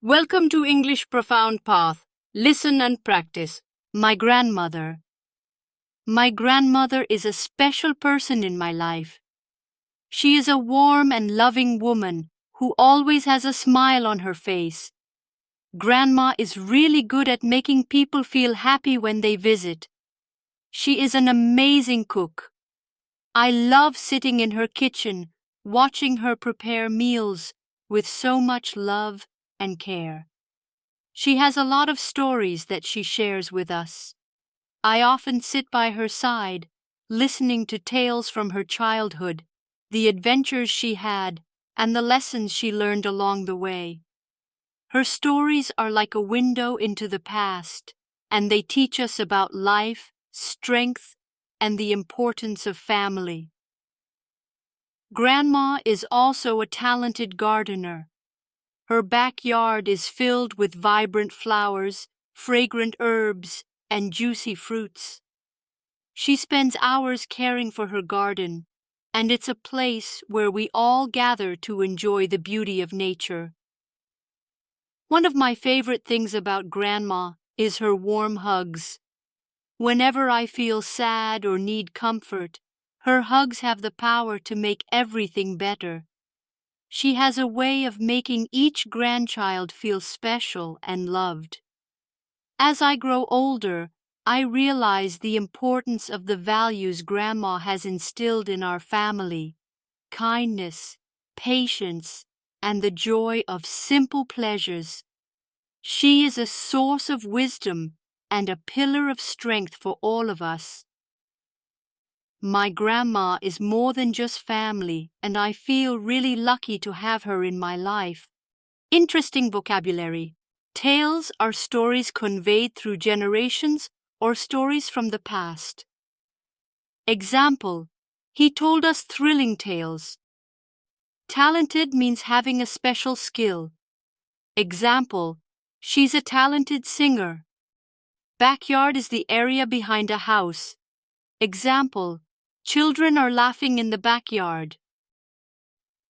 Welcome to English Profound Path. Listen and practice. My grandmother. My grandmother is a special person in my life. She is a warm and loving woman who always has a smile on her face. Grandma is really good at making people feel happy when they visit. She is an amazing cook. I love sitting in her kitchen, watching her prepare meals with so much love and care. She has a lot of stories that she shares with us. I often sit by her side, listening to tales from her childhood, the adventures she had, and the lessons she learned along the way. Her stories are like a window into the past, and they teach us about life, strength, and the importance of family. Grandma is also a talented gardener. Her backyard is filled with vibrant flowers, fragrant herbs, and juicy fruits. She spends hours caring for her garden, and it's a place where we all gather to enjoy the beauty of nature. One of my favorite things about Grandma is her warm hugs. Whenever I feel sad or need comfort, her hugs have the power to make everything better. She has a way of making each grandchild feel special and loved. As I grow older, I realize the importance of the values Grandma has instilled in our family: kindness, patience, and the joy of simple pleasures. She is a source of wisdom and a pillar of strength for all of us. My grandma is more than just family, and I feel really lucky to have her in my life. Interesting vocabulary. Tales are stories conveyed through generations or stories from the past. Example: he told us thrilling tales. Talented means having a special skill. Example: she's a talented singer. Backyard is the area behind a house. Example: children are laughing in the backyard.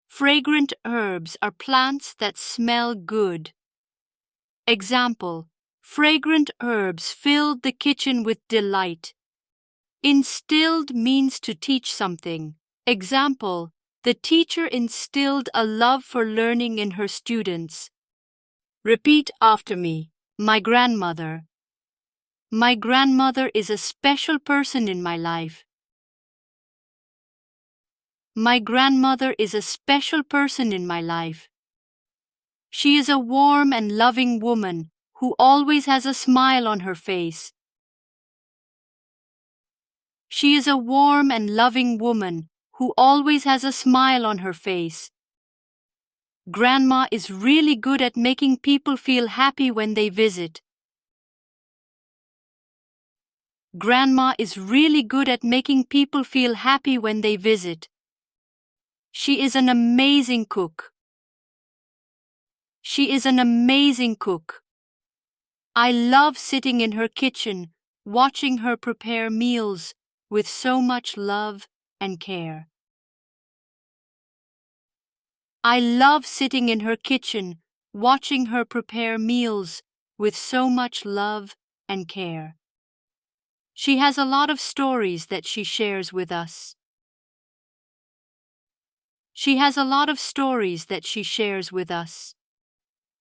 Fragrant herbs are plants that smell good. Example: fragrant herbs filled the kitchen with delight. Instilled means to teach something. Example: the teacher instilled a love for learning in her students. Repeat after me. My grandmother. My grandmother is a special person in my life. My grandmother is a special person in my life. She is a warm and loving woman who always has a smile on her face. She is a warm and loving woman who always has a smile on her face. Grandma is really good at making people feel happy when they visit. Grandma is really good at making people feel happy when they visit. She is an amazing cook. She is an amazing cook. I love sitting in her kitchen, watching her prepare meals with so much love and care. I love sitting in her kitchen, watching her prepare meals with so much love and care. She has a lot of stories that she shares with us. She has a lot of stories that she shares with us.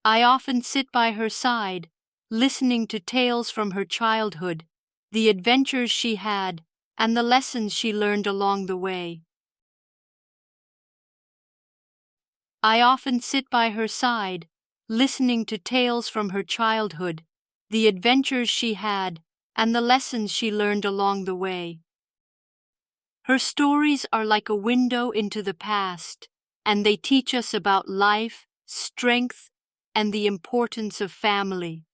I often sit by her side, listening to tales from her childhood, the adventures she had, and the lessons she learned along the way. I often sit by her side, listening to tales from her childhood, the adventures she had, and the lessons she learned along the way. Her stories are like a window into the past, and they teach us about life, strength, and the importance of family.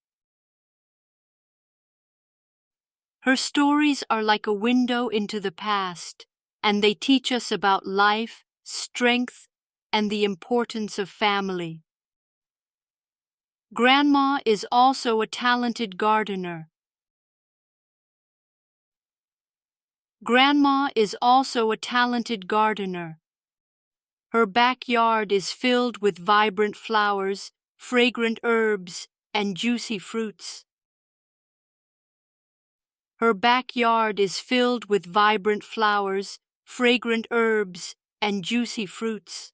Her stories are like a window into the past, and they teach us about life, strength, and the importance of family. Grandma is also a talented gardener. Grandma is also a talented gardener. Her backyard is filled with vibrant flowers, fragrant herbs, and juicy fruits. Her backyard is filled with vibrant flowers, fragrant herbs, and juicy fruits.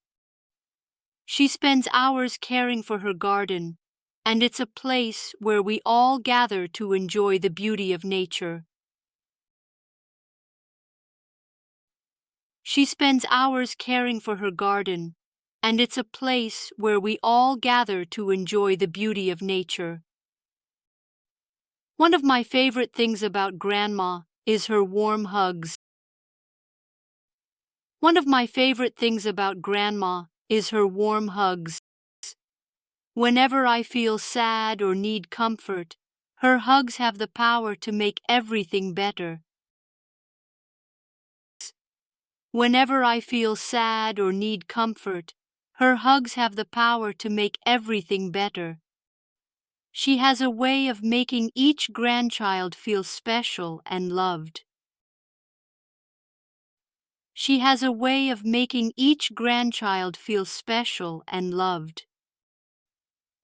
She spends hours caring for her garden, and it's a place where we all gather to enjoy the beauty of nature. She spends hours caring for her garden, and it's a place where we all gather to enjoy the beauty of nature. One of my favorite things about Grandma is her warm hugs. One of my favorite things about Grandma is her warm hugs. Whenever I feel sad or need comfort, her hugs have the power to make everything better. Whenever I feel sad or need comfort, her hugs have the power to make everything better. She has a way of making each grandchild feel special and loved. She has a way of making each grandchild feel special and loved.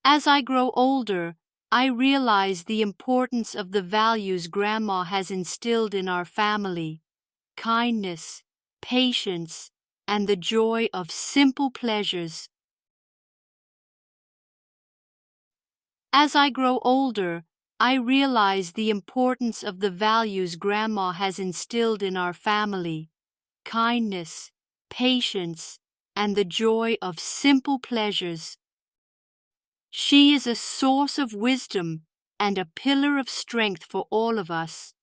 As I grow older, I realize the importance of the values Grandma has instilled in our family: kindness, patience, and the joy of simple pleasures. As I grow older, I realize the importance of the values Grandma has instilled in our family: kindness, patience, and the joy of simple pleasures. She is a source of wisdom and a pillar of strength for all of us.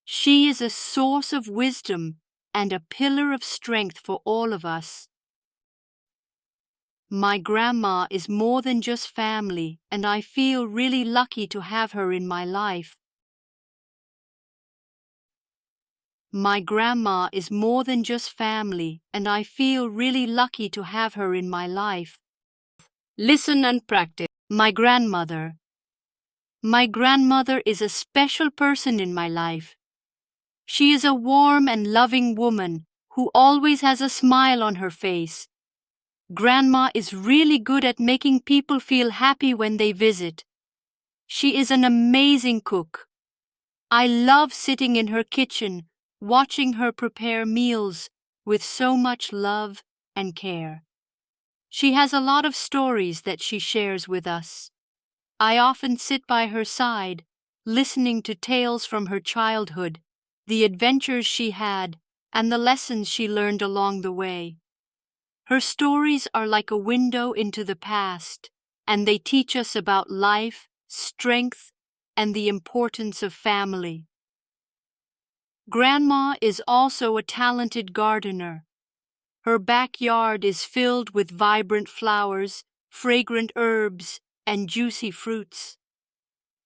She is a source of wisdom and a pillar of strength for all of us. My grandma is more than just family, and I feel really lucky to have her in my life. My grandma is more than just family, and I feel really lucky to have her in my life. Listen and practice. My grandmother. My grandmother is a special person in my life. She is a warm and loving woman who always has a smile on her face. Grandma is really good at making people feel happy when they visit. She is an amazing cook. I love sitting in her kitchen, watching her prepare meals with so much love and care. She has a lot of stories that she shares with us. I often sit by her side, listening to tales from her childhood, the adventures she had, and the lessons she learned along the way. Her stories are like a window into the past, and they teach us about life, strength, and the importance of family. Grandma is also a talented gardener. Her backyard is filled with vibrant flowers, fragrant herbs, and juicy fruits.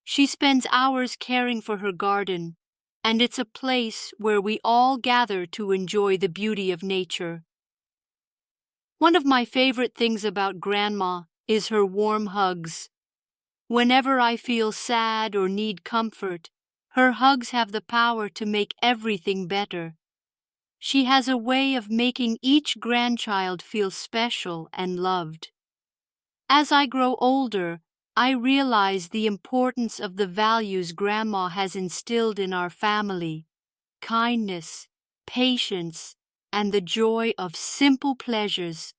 She spends hours caring for her garden, and it's a place where we all gather to enjoy the beauty of nature. One of my favorite things about Grandma is her warm hugs. Whenever I feel sad or need comfort, her hugs have the power to make everything better. She has a way of making each grandchild feel special and loved. As I grow older, I realize the importance of the values Grandma has instilled in our family: kindness, patience, and the joy of simple pleasures.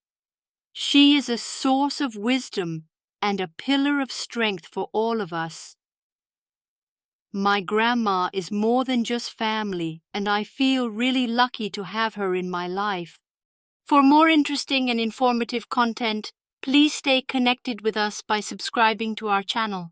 She is a source of wisdom and a pillar of strength for all of us. My grandma is more than just family, and I feel really lucky to have her in my life. For more interesting and informative content, please stay connected with us by subscribing to our channel.